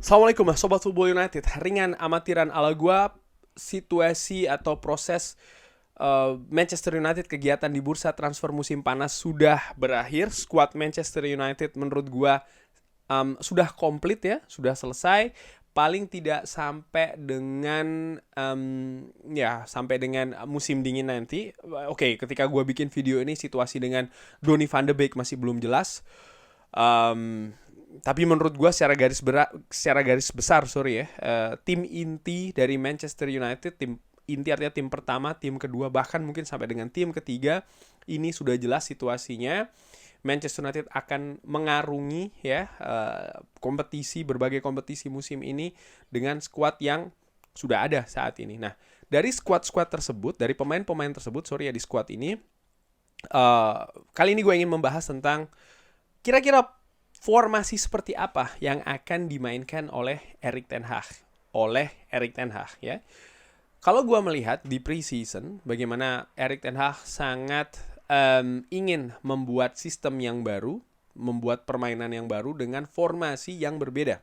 Assalamualaikum Sobat Football United. Ringan amatiran ala gua, situasi atau proses Manchester United kegiatan di bursa transfer musim panas sudah berakhir. Skuad Manchester United menurut gua sudah komplit ya, sudah selesai. Paling tidak sampai dengan sampai dengan musim dingin nanti. Oke, ketika gua bikin video ini situasi dengan Donny van de Beek masih belum jelas. Tapi menurut gue secara garis besar tim inti dari Manchester United, tim inti artinya tim pertama, tim kedua, bahkan mungkin sampai dengan tim ketiga, ini sudah jelas situasinya. Manchester United akan mengarungi berbagai kompetisi musim ini dengan skuad yang sudah ada saat ini. Nah, dari skuad-skuad tersebut, dari pemain-pemain tersebut, di skuad ini, kali ini gue ingin membahas tentang kira-kira formasi seperti apa yang akan dimainkan oleh Erik ten Hag. Ya. Kalau gue melihat di preseason bagaimana Erik ten Hag sangat ingin membuat sistem yang baru, membuat permainan yang baru dengan formasi yang berbeda.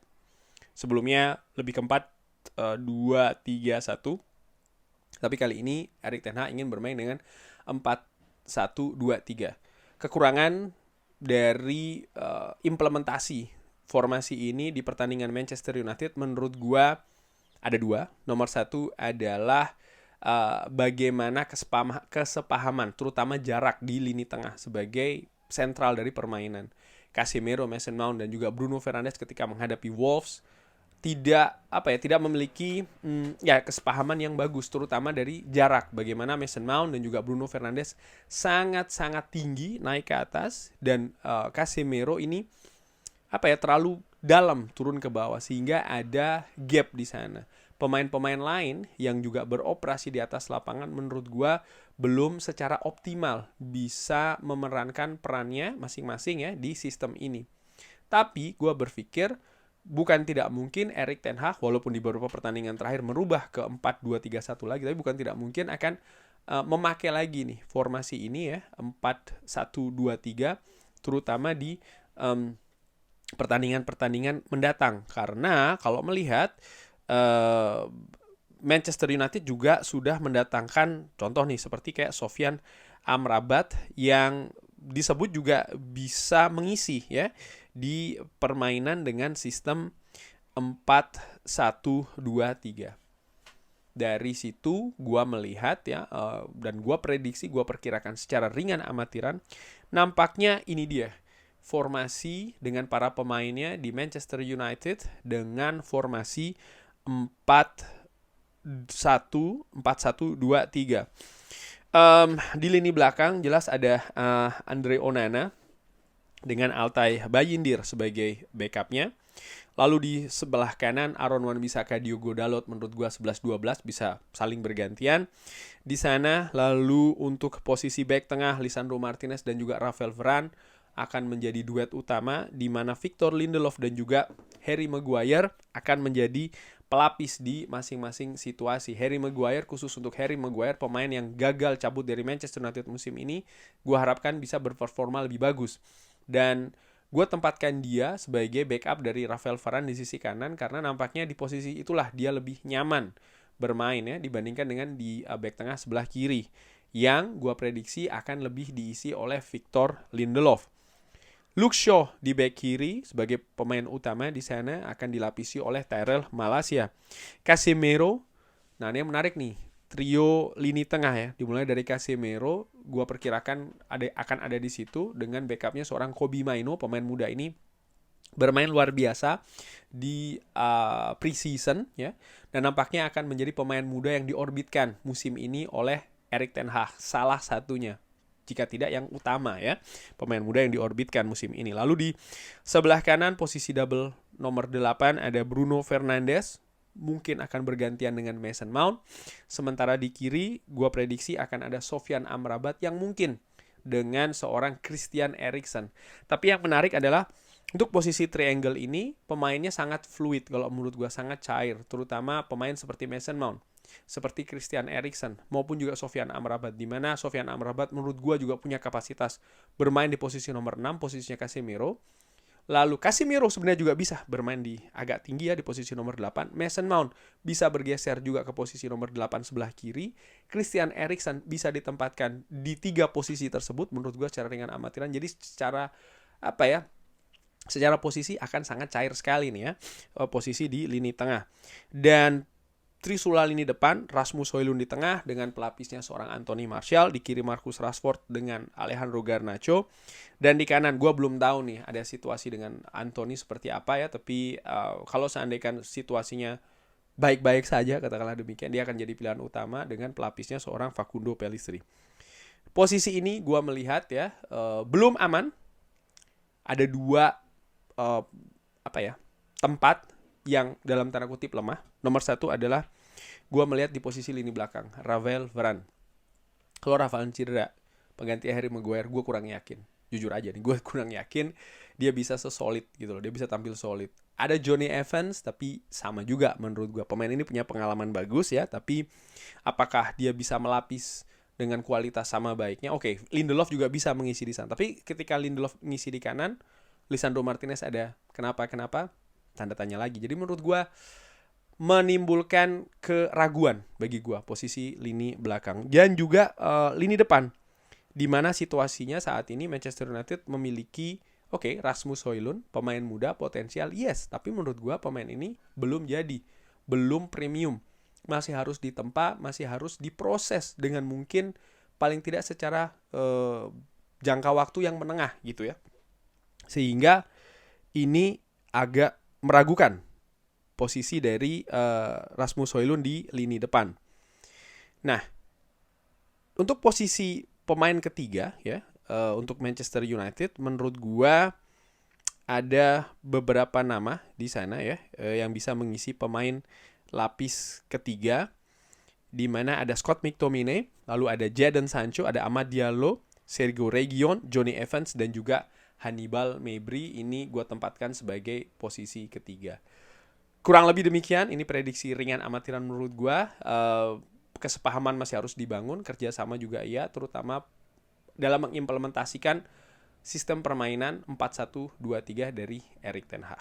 Sebelumnya lebih ke 4-2-3-1. Tapi kali ini Erik ten Hag ingin bermain dengan 4-1-2-3. Kekurangan dari implementasi formasi ini di pertandingan Manchester United menurut gua ada dua. Nomor satu adalah bagaimana kesepahaman, terutama jarak di lini tengah sebagai sentral dari permainan. Casemiro, Mason Mount dan juga Bruno Fernandes ketika menghadapi Wolves tidak memiliki kesepahaman yang bagus, terutama dari jarak. Bagaimana Mason Mount dan juga Bruno Fernandes sangat-sangat tinggi naik ke atas, dan Casemiro ini terlalu dalam turun ke bawah, sehingga ada gap di sana. Pemain-pemain lain yang juga beroperasi di atas lapangan menurut gua belum secara optimal bisa memerankan perannya masing-masing ya di sistem ini. Tapi gua berpikir bukan tidak mungkin Erik ten Hag walaupun di beberapa pertandingan terakhir merubah ke 4-2-3-1 lagi, tapi bukan tidak mungkin akan memakai lagi nih formasi ini ya, 4-1-2-3, terutama di pertandingan-pertandingan mendatang. Karena kalau melihat Manchester United juga sudah mendatangkan contoh nih seperti kayak Sofyan Amrabat yang disebut juga bisa mengisi ya di permainan dengan sistem 4-1-2-3. Dari situ gua melihat ya dan gua prediksi, gua perkirakan secara ringan amatiran, nampaknya ini dia formasi dengan para pemainnya di Manchester United dengan formasi 4-1-2-3. Di lini belakang jelas ada Andre Onana dengan Altay Bayindir sebagai backupnya. Lalu di sebelah kanan Aaron Wan-Bissaka, Diogo Dalot, menurut gua 11-12 bisa saling bergantian di sana. Lalu untuk posisi back tengah Lisandro Martinez dan juga Rafael Varane akan menjadi duet utama, di mana Victor Lindelof dan juga Harry Maguire akan menjadi pelapis di masing-masing situasi. Khusus untuk Harry Maguire, pemain yang gagal cabut dari Manchester United musim ini, gua harapkan bisa berperforma lebih bagus. Dan gue tempatkan dia sebagai backup dari Rafael Varane di sisi kanan, karena nampaknya di posisi itulah dia lebih nyaman bermain ya dibandingkan dengan di back tengah sebelah kiri yang gue prediksi akan lebih diisi oleh Victor Lindelof. Luke Shaw di back kiri sebagai pemain utama di sana akan dilapisi oleh Tyrell Malacia. Casemiro, nah ini yang menarik nih, trio lini tengah ya, dimulai dari Casemiro, gue perkirakan akan ada di situ dengan backupnya seorang Kobbie Mainoo. Pemain muda ini bermain luar biasa di preseason ya, dan nampaknya akan menjadi pemain muda yang diorbitkan musim ini oleh Erik ten Hag, salah satunya, jika tidak yang utama ya, pemain muda yang diorbitkan musim ini. Lalu di sebelah kanan posisi double nomor 8 ada Bruno Fernandes, mungkin akan bergantian dengan Mason Mount. Sementara di kiri, gue prediksi akan ada Sofyan Amrabat yang mungkin dengan seorang Christian Eriksen. Tapi yang menarik adalah untuk posisi triangle ini, pemainnya sangat fluid, kalau menurut gue sangat cair. Terutama pemain seperti Mason Mount, seperti Christian Eriksen, maupun juga Sofyan Amrabat. Dimana Sofyan Amrabat menurut gue juga punya kapasitas bermain di posisi nomor 6, posisinya Casemiro. Lalu Casemiro sebenarnya juga bisa bermain di agak tinggi ya di posisi nomor 8. Mason Mount bisa bergeser juga ke posisi nomor 8 sebelah kiri. Christian Eriksen bisa ditempatkan di 3 posisi tersebut menurut gue secara ringan amatiran. Jadi secara secara posisi akan sangat cair sekali nih ya posisi di lini tengah. Dan Trisula lini depan, Rasmus Højlund di tengah dengan pelapisnya seorang Anthony Martial, di kiri Marcus Rashford dengan Alejandro Garnacho, dan di kanan gue belum tahu nih ada situasi dengan Anthony seperti apa ya, tapi kalau seandainya situasinya baik-baik saja katakanlah demikian, dia akan jadi pilihan utama dengan pelapisnya seorang Facundo Pellistri. Posisi ini gue melihat ya belum aman, ada 2 tempat yang dalam tanda kutip lemah. Nomor 1 adalah gue melihat di posisi lini belakang, Ravel Varane. Kalau Ravel cedera, pengganti Harry Maguire, gue kurang yakin. Jujur aja nih, gue kurang yakin dia bisa sesolid gitu loh, dia bisa tampil solid. Ada Johnny Evans, tapi sama juga menurut gue. Pemain ini punya pengalaman bagus ya, tapi apakah dia bisa melapis dengan kualitas sama baiknya? Oke, Lindelof juga bisa mengisi di sana. Tapi ketika Lindelof mengisi di kanan, Lisandro Martinez ada kenapa? Tanda tanya lagi. Jadi menurut gue menimbulkan keraguan bagi gue posisi lini belakang dan juga lini depan, di mana situasinya saat ini Manchester United memiliki Rasmus Højlund, pemain muda potensial, yes, tapi menurut gue pemain ini belum jadi, belum premium, masih harus ditempa, masih harus diproses dengan mungkin paling tidak secara jangka waktu yang menengah gitu ya, sehingga ini agak meragukan posisi dari Rasmus Højlund di lini depan. Nah, untuk posisi pemain ketiga ya untuk Manchester United, menurut gua ada beberapa nama di sana ya yang bisa mengisi pemain lapis ketiga, di mana ada Scott McTominay, lalu ada Jadon Sancho, ada Amad Diallo, Sergio Reguilon, Johnny Evans, dan juga Hannibal Mejbri. Ini gue tempatkan sebagai posisi ketiga. Kurang lebih demikian, ini prediksi ringan amatiran menurut gue. Kesepahaman masih harus dibangun, kerjasama juga iya, terutama dalam mengimplementasikan sistem permainan 4-1-2-3 dari Erik ten Hag.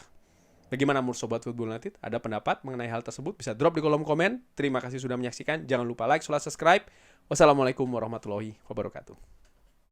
Bagaimana menurut Sobat Football United? Ada pendapat mengenai hal tersebut? Bisa drop di kolom komen. Terima kasih sudah menyaksikan. Jangan lupa like, subscribe. Wassalamualaikum warahmatullahi wabarakatuh.